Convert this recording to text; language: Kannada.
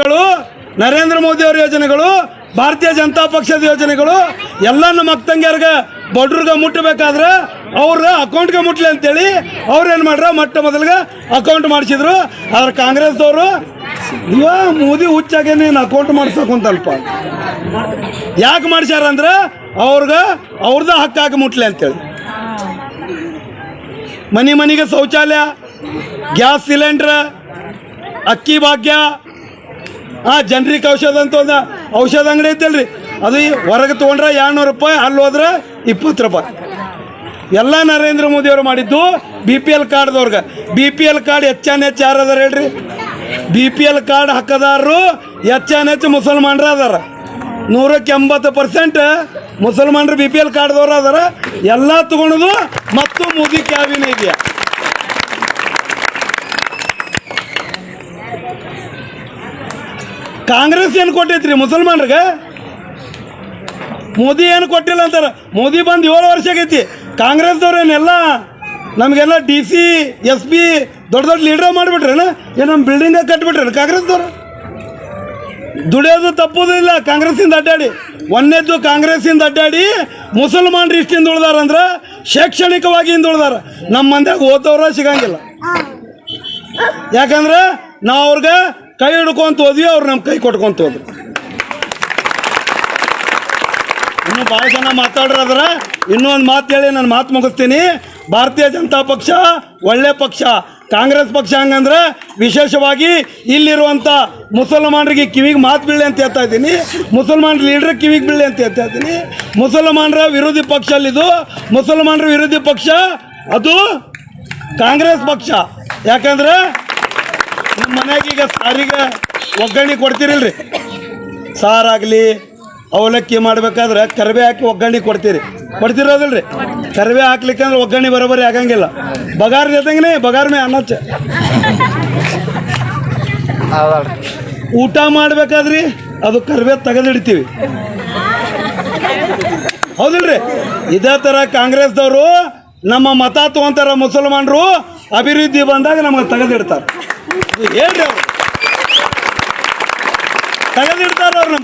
ಯೋಜನೆಗಳು, ನರೇಂದ್ರ ಮೋದಿ ಅವರ ಯೋಜನೆಗಳು, ಭಾರತೀಯ ಜನತಾ ಪಕ್ಷದ ಯೋಜನೆಗಳು ಎಲ್ಲ ನಮ್ಮ ಅಕ್ಕಂಗ್ಯಾರ್ಗೆ ಬಡ್ರಿಗೆ ಮುಟ್ಟಬೇಕಾದ್ರೆ ಅವ್ರ ಅಕೌಂಟ್ಗೆ ಮುಟ್ಲಿ ಅಂತೇಳಿ ಅವ್ರೇನು ಮಾಡ್ರ ಮೊಟ್ಟ ಮೊದಲಿಗೆ ಅಕೌಂಟ್ ಮಾಡಿಸಿದ್ರು. ಆದ್ರೆ ಕಾಂಗ್ರೆಸ್ದವರು ಇವ ಮೋದಿ ಹುಚ್ಚಾಗೆ ನೀನು ಅಕೌಂಟ್ ಮಾಡ್ಸೋಕಂತಲ್ಪ. ಯಾಕೆ ಮಾಡಿಸ್ಯಾರ ಅಂದ್ರೆ ಅವ್ರದ ಹಕ್ಕಾಗಿ ಮುಟ್ಲಿ ಅಂತೇಳಿ. ಮನೆಗೆ ಶೌಚಾಲಯ, ಗ್ಯಾಸ್ ಸಿಲಿಂಡ್ರ್, ಅಕ್ಕಿ ಭಾಗ್ಯ, ಜನರಿಕ್ ಔಷಧ ಅಂತ ಒಂದು ಔಷಧ ಅಂಗಡಿ ಐತಲ್ರಿ, ಅದು ಹೊರಗೆ ತೊಗೊಂಡ್ರೆ 200 ರೂಪಾಯಿ, ಅಲ್ಲಿ ಹೋದ್ರೆ 20 ರೂಪಾಯಿ. ಎಲ್ಲ ನರೇಂದ್ರ ಮೋದಿ ಅವರು ಮಾಡಿದ್ದು BPL ಕಾರ್ಡ್ದವ್ರಿಗೆ. BPL ಕಾರ್ಡ್ ಹೆಚ್ಚು ಯಾರು ಅದಾರ ಹೇಳ್ರಿ? BPL ಕಾರ್ಡ್ ಹಕ್ಕದಾರರು ಹೆಚ್ಚು ಮುಸಲ್ಮಾನರು ಅದಾರ. 180% ಮುಸಲ್ಮಾನರು BPL ಕಾರ್ಡ್ದವ್ರು ಅದಾರ. ಎಲ್ಲ ತಗೊಳೋದು ಮತ್ತು ಮೋದಿ ಕ್ಯಾಬಿನ ಇದೆಯಾ. ಕಾಂಗ್ರೆಸ್ ಏನು ಕೊಟ್ಟೈತ್ರಿ ಮುಸಲ್ಮಾನ್ರಿಗೆ? ಮೋದಿ ಏನು ಕೊಟ್ಟಿಲ್ಲ ಅಂತಾರೆ. ಮೋದಿ ಬಂದು 7 ವರ್ಷ ಆಗೈತಿ. ಕಾಂಗ್ರೆಸ್ದವ್ರೇನೆಲ್ಲ ನಮಗೆಲ್ಲ DC SP ದೊಡ್ಡ ಲೀಡ್ರ್ ಮಾಡಿಬಿಟ್ರೇನ? ಏನು ನಮ್ಮ ಬಿಲ್ಡಿಂಗ ಕಟ್ಬಿಟ್ರೇನು ಕಾಂಗ್ರೆಸ್ದವ್ರು? ದುಡಿಯೋದು ತಪ್ಪೋದಿಲ್ಲ ಕಾಂಗ್ರೆಸ್ಸಿಂದ ಅಡ್ಡಾಡಿ. ಒಂದೇದ್ದು ಕಾಂಗ್ರೆಸ್ಸಿಂದ ಅಡ್ಡಾಡಿ ಮುಸಲ್ಮಾನರು ಇಷ್ಟಿಂದ ಉಳ್ದಾರಂದ್ರೆ ಶೈಕ್ಷಣಿಕವಾಗಿ ಹಿಂದೆ ಉಳ್ದಾರ. ನಮ್ಮ ಮಂದ್ಯಾಗ ಓದೋರ ಸಿಗಂಗಿಲ್ಲ. ಯಾಕಂದ್ರೆ ನಾವು ಅವ್ರಿಗೆ ಕೈ ಹಿಡ್ಕೊಂತ ಹೋದ್ವಿ, ಅವ್ರು ನಮ್ಮ ಕೈ ಕೊಟ್ಕೊಂತ ಹೋದ್ರು. ಇನ್ನೂ ಭಾಳ ಜನ ಮಾತಾಡ್ರದ್ರ. ಇನ್ನೂ ಒಂದು ಮಾತು ಹೇಳಿ ನಾನು ಮಾತು ಮುಗಿಸ್ತೀನಿ. ಭಾರತೀಯ ಜನತಾ ಪಕ್ಷ ಒಳ್ಳೆ ಪಕ್ಷ. ಕಾಂಗ್ರೆಸ್ ಪಕ್ಷ ಹಂಗಂದ್ರೆ ವಿಶೇಷವಾಗಿ ಇಲ್ಲಿರುವಂಥ ಮುಸಲ್ಮಾನರಿಗೆ ಕಿವಿಗೆ ಮಾತು ಬೀಳಿ ಅಂತ ಹೇಳ್ತಾ ಇದ್ದೀನಿ. ಮುಸಲ್ಮಾನ ಲೀಡ್ರಿಗೆ ಕಿವಿಗೆ ಬೀಳಿ ಅಂತ ಹೇಳ್ತಾ ಇದ್ದೀನಿ. ಮುಸಲ್ಮಾನರ ವಿರೋಧಿ ಪಕ್ಷ ಅಲ್ಲಿದು. ಮುಸಲ್ಮಾನರ ವಿರೋಧಿ ಪಕ್ಷ ಅದು ಕಾಂಗ್ರೆಸ್ ಪಕ್ಷ. ಯಾಕಂದ್ರೆ ನಿಮ್ಮ ಮನೆಯಾಗ ಈಗ ಸಾರಿಗೆ ಒಗ್ಗರಣೆ ಕೊಡ್ತೀರಿಲ್ರಿ, ಸಾರಾಗಲಿ ಅವಲಕ್ಕಿ ಮಾಡಬೇಕಾದ್ರೆ ಕರಿಬೇ ಹಾಕಿ ಒಗ್ಗರಣೆ ಕೊಡ್ತಿರೋದಿಲ್ರಿ. ಕರಿಬೇ ಹಾಕ್ಲಿಕ್ಕಂದ್ರೆ ಒಗ್ಗರಣೆ ಬರೋಬ್ಬರಿ ಆಗಂಗಿಲ್ಲ. ಬಗಾರ್ ಜೊತೆಗೇ ಬಗಾರ್ ಮೇ ಅನ್ನಚ್ಚ ಊಟ ಮಾಡ್ಬೇಕಾದ್ರಿ ಅದು ಕರಿಬೇ ತೆಗೆದಿಡ್ತೀವಿ, ಹೌದಿಲ್ರಿ? ಇದೇ ಥರ ಕಾಂಗ್ರೆಸ್ದವರು ನಮ್ಮ ಮತ ತಗೊಂತಾರ. ಮುಸಲ್ಮಾನರು ಅಭಿವೃದ್ಧಿ ಬಂದಾಗ ನಮಗೆ ತೆಗೆದಿಡ್ತಾರೆ. ಹೇಳ್ರಿ, ಅವರು ತೆಗೆದಿಡ್ತಾರ ಅವ್ರು.